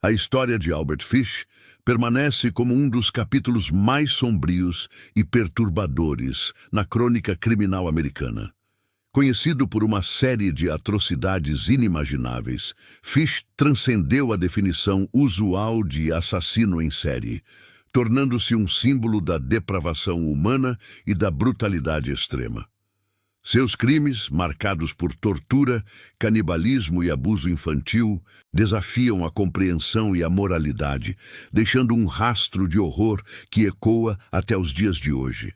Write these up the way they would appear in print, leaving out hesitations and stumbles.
A história de Albert Fish permanece como um dos capítulos mais sombrios e perturbadores na crônica criminal americana. Conhecido por uma série de atrocidades inimagináveis, Fish transcendeu a definição usual de assassino em série, tornando-se um símbolo da depravação humana e da brutalidade extrema. Seus crimes, marcados por tortura, canibalismo e abuso infantil, desafiam a compreensão e a moralidade, deixando um rastro de horror que ecoa até os dias de hoje.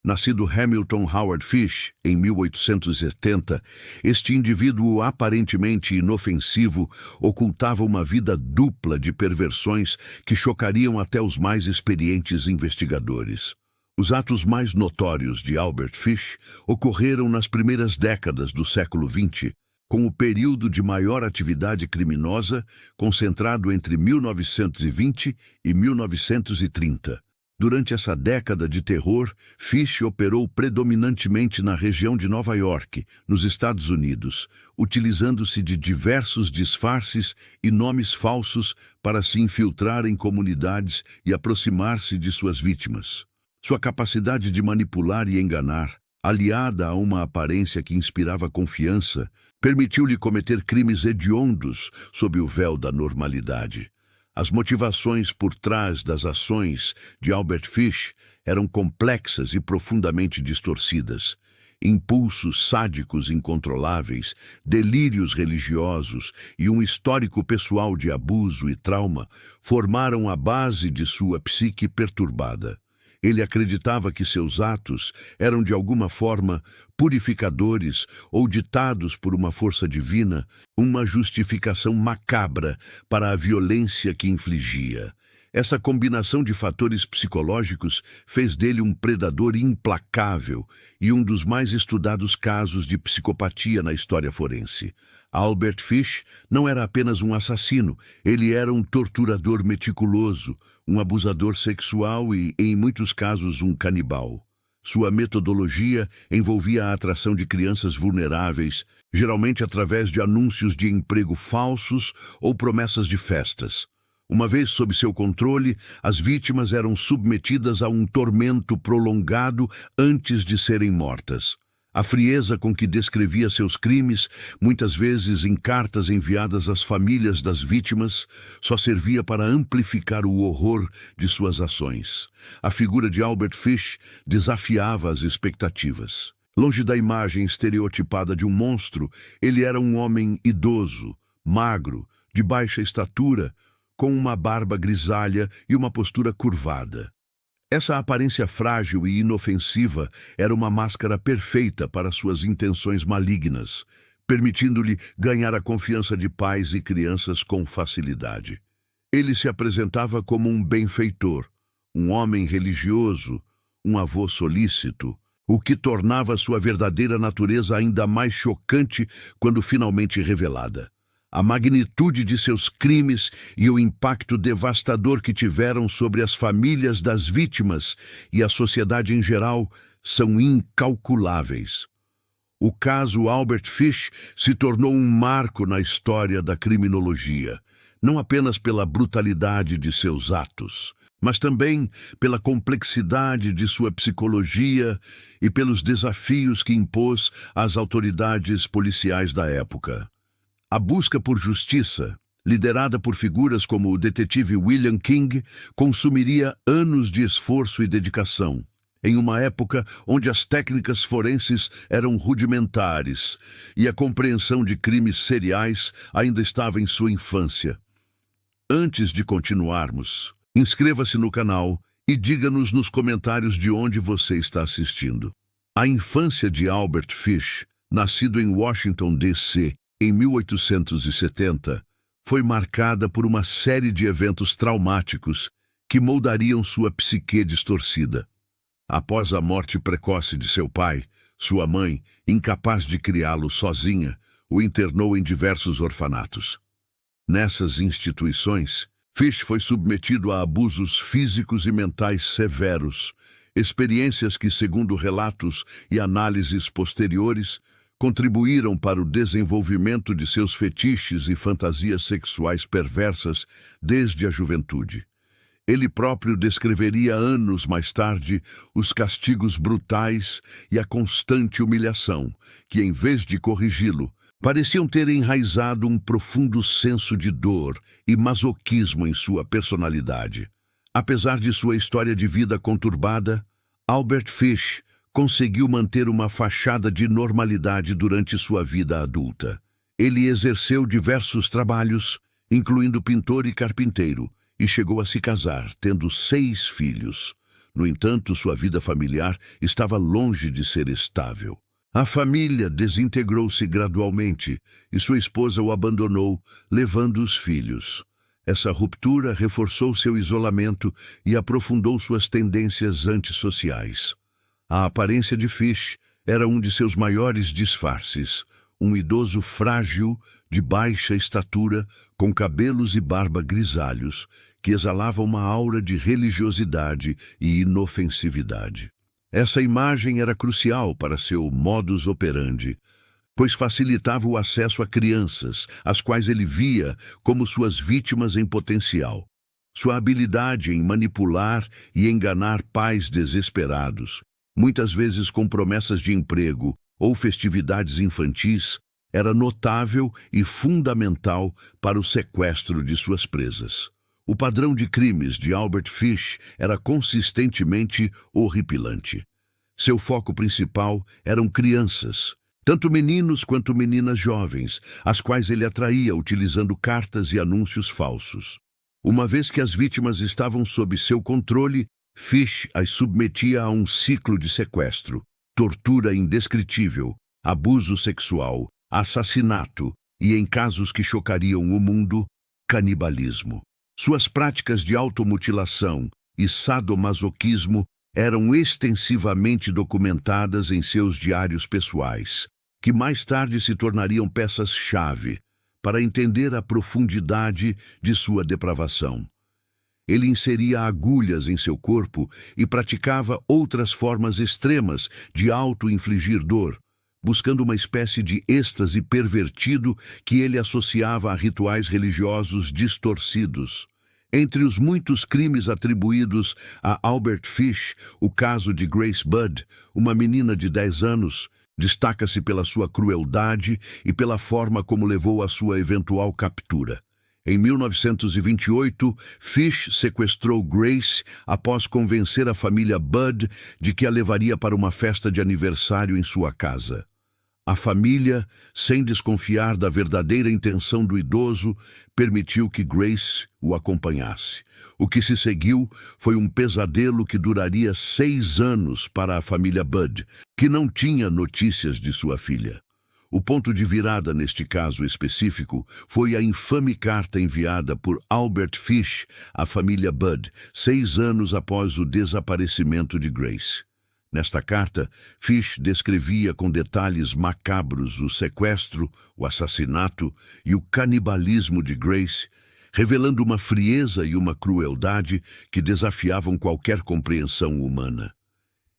Nascido Hamilton Howard Fish, em 1870, este indivíduo aparentemente inofensivo ocultava uma vida dupla de perversões que chocariam até os mais experientes investigadores. Os atos mais notórios de Albert Fish ocorreram nas primeiras décadas do século XX, com o período de maior atividade criminosa concentrado entre 1920 e 1930. Durante essa década de terror, Fish operou predominantemente na região de Nova York, nos Estados Unidos, utilizando-se de diversos disfarces e nomes falsos para se infiltrar em comunidades e aproximar-se de suas vítimas. Sua capacidade de manipular e enganar, aliada a uma aparência que inspirava confiança, permitiu-lhe cometer crimes hediondos sob o véu da normalidade. As motivações por trás das ações de Albert Fish eram complexas e profundamente distorcidas. Impulsos sádicos incontroláveis, delírios religiosos e um histórico pessoal de abuso e trauma formaram a base de sua psique perturbada. Ele acreditava que seus atos eram de alguma forma purificadores ou ditados por uma força divina, uma justificação macabra para a violência que infligia. Essa combinação de fatores psicológicos fez dele um predador implacável e um dos mais estudados casos de psicopatia na história forense. Albert Fish não era apenas um assassino, ele era um torturador meticuloso, um abusador sexual e, em muitos casos, um canibal. Sua metodologia envolvia a atração de crianças vulneráveis, geralmente através de anúncios de emprego falsos ou promessas de festas. Uma vez sob seu controle, as vítimas eram submetidas a um tormento prolongado antes de serem mortas. A frieza com que descrevia seus crimes, muitas vezes em cartas enviadas às famílias das vítimas, só servia para amplificar o horror de suas ações. A figura de Albert Fish desafiava as expectativas. Longe da imagem estereotipada de um monstro, ele era um homem idoso, magro, de baixa estatura, com uma barba grisalha e uma postura curvada. Essa aparência frágil e inofensiva era uma máscara perfeita para suas intenções malignas, permitindo-lhe ganhar a confiança de pais e crianças com facilidade. Ele se apresentava como um benfeitor, um homem religioso, um avô solícito, o que tornava sua verdadeira natureza ainda mais chocante quando finalmente revelada. A magnitude de seus crimes e o impacto devastador que tiveram sobre as famílias das vítimas e a sociedade em geral são incalculáveis. O caso Albert Fish se tornou um marco na história da criminologia, não apenas pela brutalidade de seus atos, mas também pela complexidade de sua psicologia e pelos desafios que impôs às autoridades policiais da época. A busca por justiça, liderada por figuras como o detetive William King, consumiria anos de esforço e dedicação, em uma época onde as técnicas forenses eram rudimentares e a compreensão de crimes seriais ainda estava em sua infância. Antes de continuarmos, inscreva-se no canal e diga-nos nos comentários de onde você está assistindo. A infância de Albert Fish, nascido em Washington, D.C., em 1870, foi marcada por uma série de eventos traumáticos que moldariam sua psique distorcida. Após a morte precoce de seu pai, sua mãe, incapaz de criá-lo sozinha, o internou em diversos orfanatos. Nessas instituições, Fish foi submetido a abusos físicos e mentais severos, experiências que, segundo relatos e análises posteriores, contribuíram para o desenvolvimento de seus fetiches e fantasias sexuais perversas desde a juventude. Ele próprio descreveria anos mais tarde os castigos brutais e a constante humilhação, que, em vez de corrigi-lo, pareciam ter enraizado um profundo senso de dor e masoquismo em sua personalidade. Apesar de sua história de vida conturbada, Albert Fish conseguiu manter uma fachada de normalidade durante sua vida adulta. Ele exerceu diversos trabalhos, incluindo pintor e carpinteiro, e chegou a se casar, tendo 6 filhos. No entanto, sua vida familiar estava longe de ser estável. A família desintegrou-se gradualmente e sua esposa o abandonou, levando os filhos. Essa ruptura reforçou seu isolamento e aprofundou suas tendências antissociais. A aparência de Fish era um de seus maiores disfarces, um idoso frágil, de baixa estatura, com cabelos e barba grisalhos, que exalava uma aura de religiosidade e inofensividade. Essa imagem era crucial para seu modus operandi, pois facilitava o acesso a crianças, as quais ele via como suas vítimas em potencial. Sua habilidade em manipular e enganar pais desesperados, muitas vezes com promessas de emprego ou festividades infantis, era notável e fundamental para o sequestro de suas presas. O padrão de crimes de Albert Fish era consistentemente horripilante. Seu foco principal eram crianças, tanto meninos quanto meninas jovens, as quais ele atraía utilizando cartas e anúncios falsos. Uma vez que as vítimas estavam sob seu controle, Fish as submetia a um ciclo de sequestro, tortura indescritível, abuso sexual, assassinato e, em casos que chocariam o mundo, canibalismo. Suas práticas de automutilação e sadomasoquismo eram extensivamente documentadas em seus diários pessoais, que mais tarde se tornariam peças-chave para entender a profundidade de sua depravação. Ele inseria agulhas em seu corpo e praticava outras formas extremas de auto-infligir dor, buscando uma espécie de êxtase pervertido que ele associava a rituais religiosos distorcidos. Entre os muitos crimes atribuídos a Albert Fish, o caso de Grace Budd, uma menina de 10 anos, destaca-se pela sua crueldade e pela forma como levou à sua eventual captura. Em 1928, Fish sequestrou Grace após convencer a família Budd de que a levaria para uma festa de aniversário em sua casa. A família, sem desconfiar da verdadeira intenção do idoso, permitiu que Grace o acompanhasse. O que se seguiu foi um pesadelo que duraria 6 anos para a família Budd, que não tinha notícias de sua filha. O ponto de virada neste caso específico foi a infame carta enviada por Albert Fish à família Budd, 6 anos após o desaparecimento de Grace. Nesta carta, Fish descrevia com detalhes macabros o sequestro, o assassinato e o canibalismo de Grace, revelando uma frieza e uma crueldade que desafiavam qualquer compreensão humana.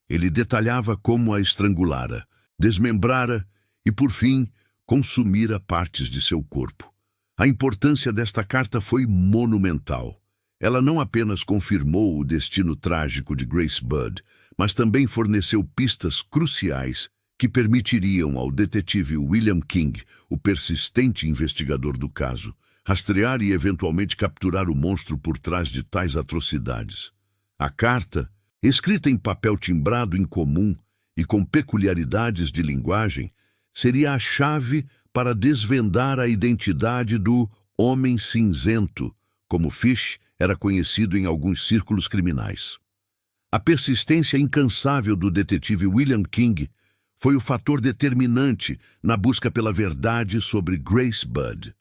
Ele detalhava como a estrangulara, desmembrara e, por fim, consumira partes de seu corpo. A importância desta carta foi monumental. Ela não apenas confirmou o destino trágico de Grace Budd, mas também forneceu pistas cruciais que permitiriam ao detetive William King, o persistente investigador do caso, rastrear e eventualmente capturar o monstro por trás de tais atrocidades. A carta, escrita em papel timbrado incomum e com peculiaridades de linguagem, seria a chave para desvendar a identidade do Homem Cinzento, como Fish era conhecido em alguns círculos criminais. A persistência incansável do detetive William King foi o fator determinante na busca pela verdade sobre Grace Budd.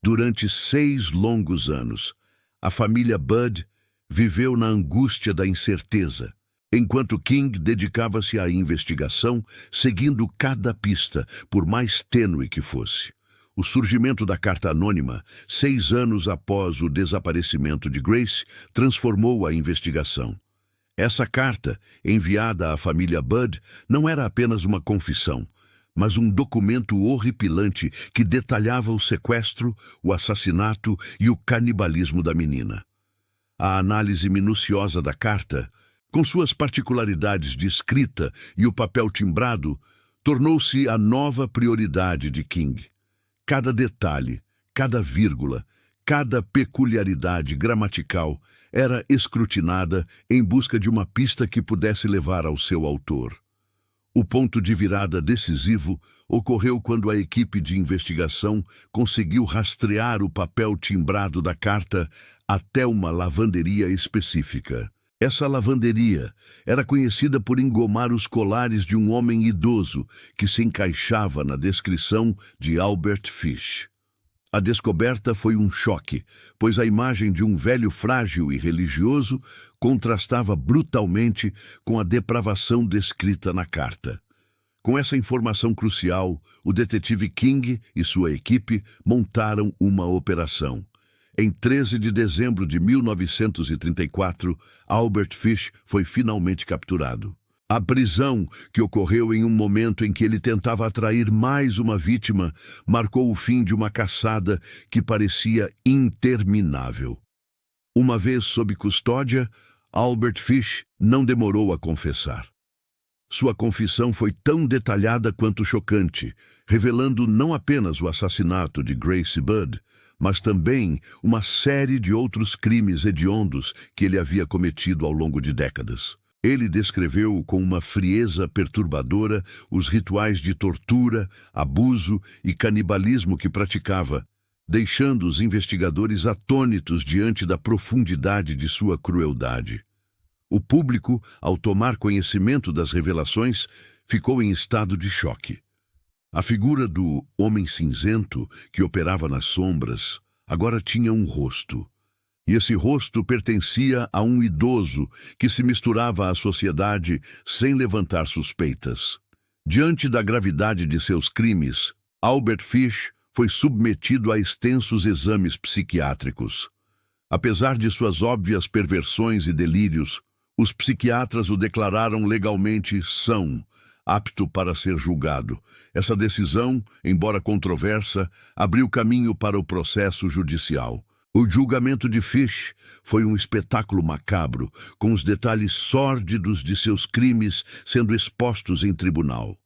Durante 6 longos anos, a família Budd viveu na angústia da incerteza, enquanto King dedicava-se à investigação, seguindo cada pista, por mais tênue que fosse. O surgimento da carta anônima, 6 anos após o desaparecimento de Grace, transformou a investigação. Essa carta, enviada à família Budd, não era apenas uma confissão, mas um documento horripilante que detalhava o sequestro, o assassinato e o canibalismo da menina. A análise minuciosa da carta, com suas particularidades de escrita e o papel timbrado, tornou-se a nova prioridade de King. Cada detalhe, cada vírgula, cada peculiaridade gramatical era escrutinada em busca de uma pista que pudesse levar ao seu autor. O ponto de virada decisivo ocorreu quando a equipe de investigação conseguiu rastrear o papel timbrado da carta até uma lavanderia específica. Essa lavanderia era conhecida por engomar os colares de um homem idoso que se encaixava na descrição de Albert Fish. A descoberta foi um choque, pois a imagem de um velho frágil e religioso contrastava brutalmente com a depravação descrita na carta. Com essa informação crucial, o detetive King e sua equipe montaram uma operação. Em 13 de dezembro de 1934, Albert Fish foi finalmente capturado. A prisão, que ocorreu em um momento em que ele tentava atrair mais uma vítima, marcou o fim de uma caçada que parecia interminável. Uma vez sob custódia, Albert Fish não demorou a confessar. Sua confissão foi tão detalhada quanto chocante, revelando não apenas o assassinato de Grace Budd, mas também uma série de outros crimes hediondos que ele havia cometido ao longo de décadas. Ele descreveu com uma frieza perturbadora os rituais de tortura, abuso e canibalismo que praticava, deixando os investigadores atônitos diante da profundidade de sua crueldade. O público, ao tomar conhecimento das revelações, ficou em estado de choque. A figura do homem cinzento, que operava nas sombras, agora tinha um rosto. E esse rosto pertencia a um idoso que se misturava à sociedade sem levantar suspeitas. Diante da gravidade de seus crimes, Albert Fish foi submetido a extensos exames psiquiátricos. Apesar de suas óbvias perversões e delírios, os psiquiatras o declararam legalmente são, apto para ser julgado. Essa decisão, embora controversa, abriu caminho para o processo judicial. O julgamento de Fish foi um espetáculo macabro, com os detalhes sórdidos de seus crimes sendo expostos em tribunal.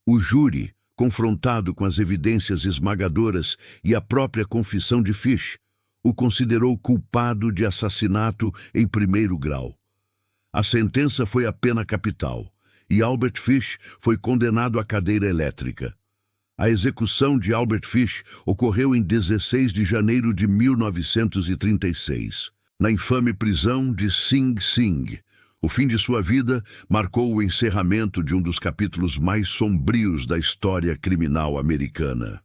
O júri, confrontado com as evidências esmagadoras e a própria confissão de Fish, o considerou culpado de assassinato em primeiro grau. A sentença foi a pena capital, e Albert Fish foi condenado à cadeira elétrica. A execução de Albert Fish ocorreu em 16 de janeiro de 1936, na infame prisão de Sing Sing. O fim de sua vida marcou o encerramento de um dos capítulos mais sombrios da história criminal americana.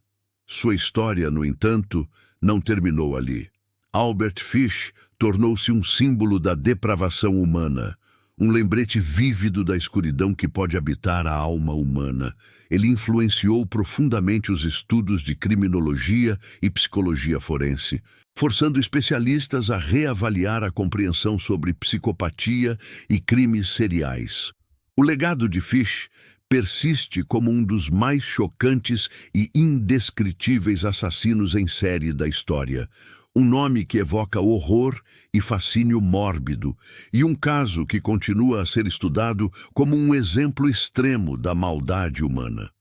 Sua história, no entanto, não terminou ali. Albert Fish tornou-se um símbolo da depravação humana, um lembrete vívido da escuridão que pode habitar a alma humana. Ele influenciou profundamente os estudos de criminologia e psicologia forense, forçando especialistas a reavaliar a compreensão sobre psicopatia e crimes seriais. O legado de Fish persiste como um dos mais chocantes e indescritíveis assassinos em série da história. Um nome que evoca horror e fascínio mórbido, e um caso que continua a ser estudado como um exemplo extremo da maldade humana.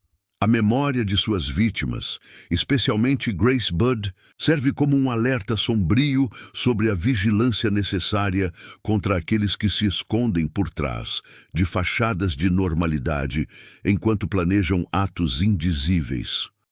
A memória de suas vítimas, especialmente Grace Budd, serve como um alerta sombrio sobre a vigilância necessária contra aqueles que se escondem por trás de fachadas de normalidade enquanto planejam atos indizíveis.